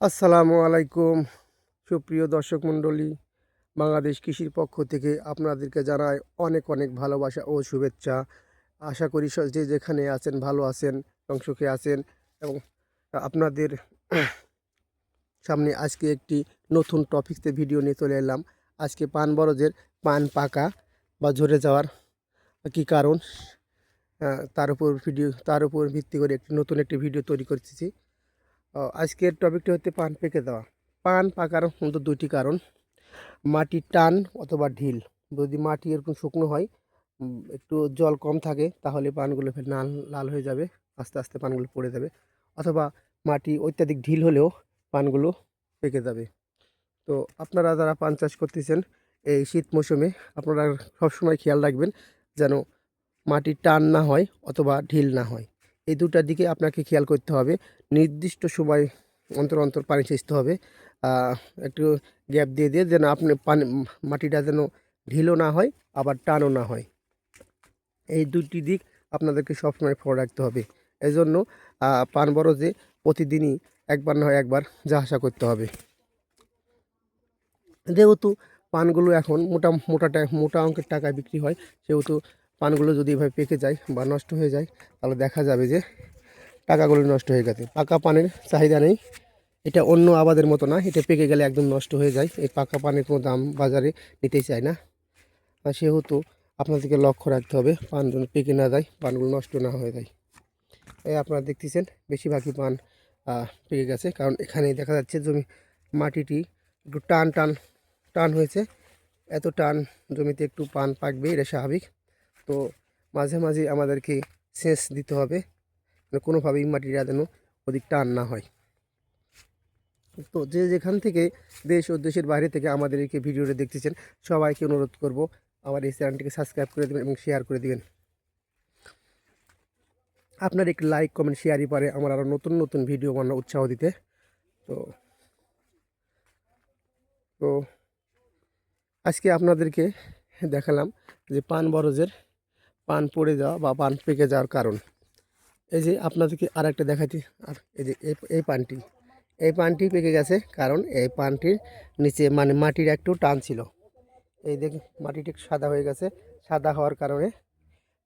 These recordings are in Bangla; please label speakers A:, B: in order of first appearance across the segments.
A: আসসালামু আলাইকুম সুপ্রিয় দর্শক মণ্ডলী, বাংলাদেশ কৃষির পক্ষ থেকে আপনাদেরকে জানাই অনেক অনেক ভালোবাসা ও শুভেচ্ছা। আশা করি যে যেখানে আছেন ভালো আছেন এবং সুখে আছেন। এবং আপনাদের সামনে আজকে একটি নতুন টপিকসে ভিডিও নিয়ে চলে এলাম। আজকে পান বরজের পান পাকা বা ঝরে যাওয়ার কী কারণ, তার উপর ভিত্তি করে নতুন একটি ভিডিও তৈরি করতেছি। আজকের টপিকটি হচ্ছে পান পেকে দেওয়া। পান পাকার মূলত দুইটি কারণ: মাটির টান অথবা ঢিল। যদি মাটি এরকম শুকনো হয়, একটু জল কম থাকে, তাহলে পানগুলো ফের লাল হয়ে যাবে, আস্তে আস্তে পানগুলো পড়ে যাবে। অথবা মাটি অত্যাধিক ঢিল হলেও পানগুলো পেকে যাবে। তো আপনারা যারা পান চাষ করতেছেন এই শীত মৌসুমে, আপনারা সবসময় খেয়াল রাখবেন যেন মাটির টান না হয় অথবা ঢিল না হয়। এই দুটার দিকে আপনাকে খেয়াল করতে হবে। নির্দিষ্ট সময় অন্তর অন্তর পানি সেচতে হবে। একটু গ্যাপ দিয়ে দিয়ে যেন আপনি মাটিটা যেন ঢিলও না হয় আবার টানও না হয়। এই দুটি দিক আপনাদেরকে সবসময় ফলো রাখতে হবে। এই জন্য পান বরজে প্রতিদিনই একবার না হয় একবার যাওয়া করতে হবে। যেহেতু পানগুলো এখন মোটা অঙ্কের টাকায় বিক্রি হয়, সেহেতু পানগুলো যদি এভাবে পেকে যায় বা নষ্ট হয়ে যায়, তাহলে দেখা যাবে যে টাকাগুলো নষ্ট হয়ে গেছে। পাকা পানের চাহিদা নেই। এটা অন্য আবাদের মতো না, এটা পেকে গেলে একদম নষ্ট হয়ে যায়। এই পাকা পানের কোনো দাম বাজারে নিতে চায় না। সেহেতু আপনাদেরকে লক্ষ্য রাখতে হবে পান যেন পেকে না যায়, পানগুলো নষ্ট না হয়ে যায়। এই আপনারা দেখতেছেন বেশিরভাগই পান পেকে গেছে, কারণ এখানেই দেখা যাচ্ছে মাটিটি একটু টান হয়েছে। এত টান জমিতে একটু পান পাকবে, এটা স্বাভাবিক। তো মাঝে মাঝে আমাদেরকে সেচ দিতে হবে, কোনোভাবেই মাটিটা যেন অধিক টান না হয়। তো যে যেখান থেকে দেশ ও দেশের বাইরে থেকে আমাদের এই ভিডিওটা দেখতেছেন, সবাইকে অনুরোধ করব আমার এই চ্যানেলটিকে সাবস্ক্রাইব করে দেবেন এবং শেয়ার করে দেবেন। আপনার একটি লাইক কমেন্ট শেয়ারই পারে আমার আরও নতুন নতুন ভিডিও বানানোর উৎসাহ দিতে। তো তো আজকে আপনাদেরকে দেখালাম যে পান বরজের পান পড়ে যাওয়া বা পান পেকে যাওয়ার কারণ। এই যে আপনাদেরকে আর একটা দেখাচ্ছি, আর এই যে এই পানটি পেকে গেছে, কারণ এই পানটির নিচে মানে মাটির একটু টান ছিল। এই দেখুন মাটিটি একটু সাদা হয়ে গেছে, সাদা হওয়ার কারণে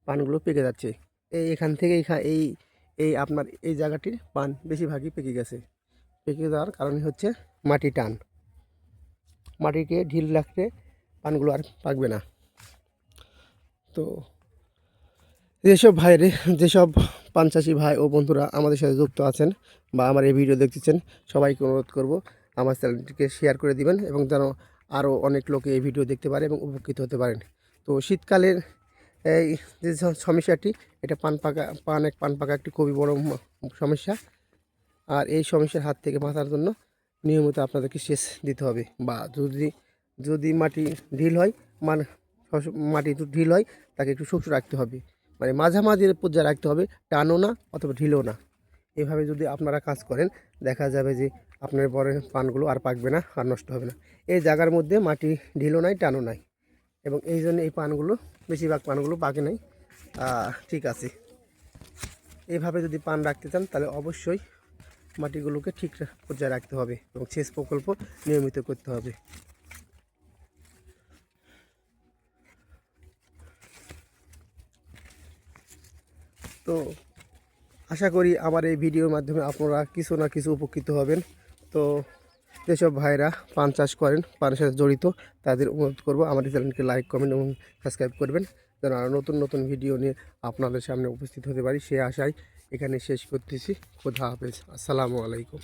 A: পানগুলো পেকে যাচ্ছে। এখান থেকে এই এই আপনার এই জায়গাটির পান বেশিরভাগই পেকে গেছে। পেকে যাওয়ার কারণে হচ্ছে মাটি টান। মাটিকে ঢিল রাখলে পানগুলো আর পাকবে না। তো যেসব পান চাষি ভাই ও বন্ধুরা আমাদের সাথে যুক্ত আছেন বা আমার এই ভিডিও দেখতেছেন, সবাইকে অনুরোধ করব আমার চ্যানেলটিকে শেয়ার করে দিবেন এবং যেন আরও অনেক লোকে এই ভিডিও দেখতে পারে এবং উপকৃত হতে পারেন। তো শীতকালের এই যে সমস্যাটি, এটা পান পাকা একটি খুবই বড় সমস্যা। আর এই সমস্যার হাত থেকে বাঁচার জন্য নিয়মিত আপনাদেরকে সেচ দিতে হবে, বা যদি মাটি ঢিল হয়, মানে মাটি একটু ঢিল হয়, তাকে একটু শুকনো রাখতে হবে, মানে মাঝামাঝি পর্যায়ে রাখতে হবে, টানও না অথবা ঢিলও না। এভাবে যদি আপনারা কাজ করেন, দেখা যাবে যে আপনার বড় পানগুলো আর পাকবে না, আর নষ্ট হবে না। এই জায়গার মধ্যে মাটি ঢিলও নাই, টানও নাই, এবং এই জন্য এই পানগুলো বেশিরভাগ পানগুলো পাকে নাই। ঠিক আছে, এইভাবে যদি পান রাখতে চান তাহলে অবশ্যই মাটিগুলোকে ঠিক পর্যায়ে রাখতে হবে এবং সেচ প্রকল্প নিয়মিত করতে হবে। তো আশা করি আমার এই ভিডিওর মাধ্যমে আপনারা কিছু না কিছু উপকৃত হবেন। তো যেসব ভাইরা পান চাষ করেন, পানের সাথে জড়িত, তাদের অনুরোধ করব আমার চ্যানেলকে লাইক কমেন্ট এবং সাবস্ক্রাইব করবেন, যেন আরও নতুন নতুন ভিডিও নিয়ে আপনাদের সামনে উপস্থিত হতে পারি। সে আশায় এখানে শেষ করতেছি। খোদা হাফেজ। আসসালামু আলাইকুম।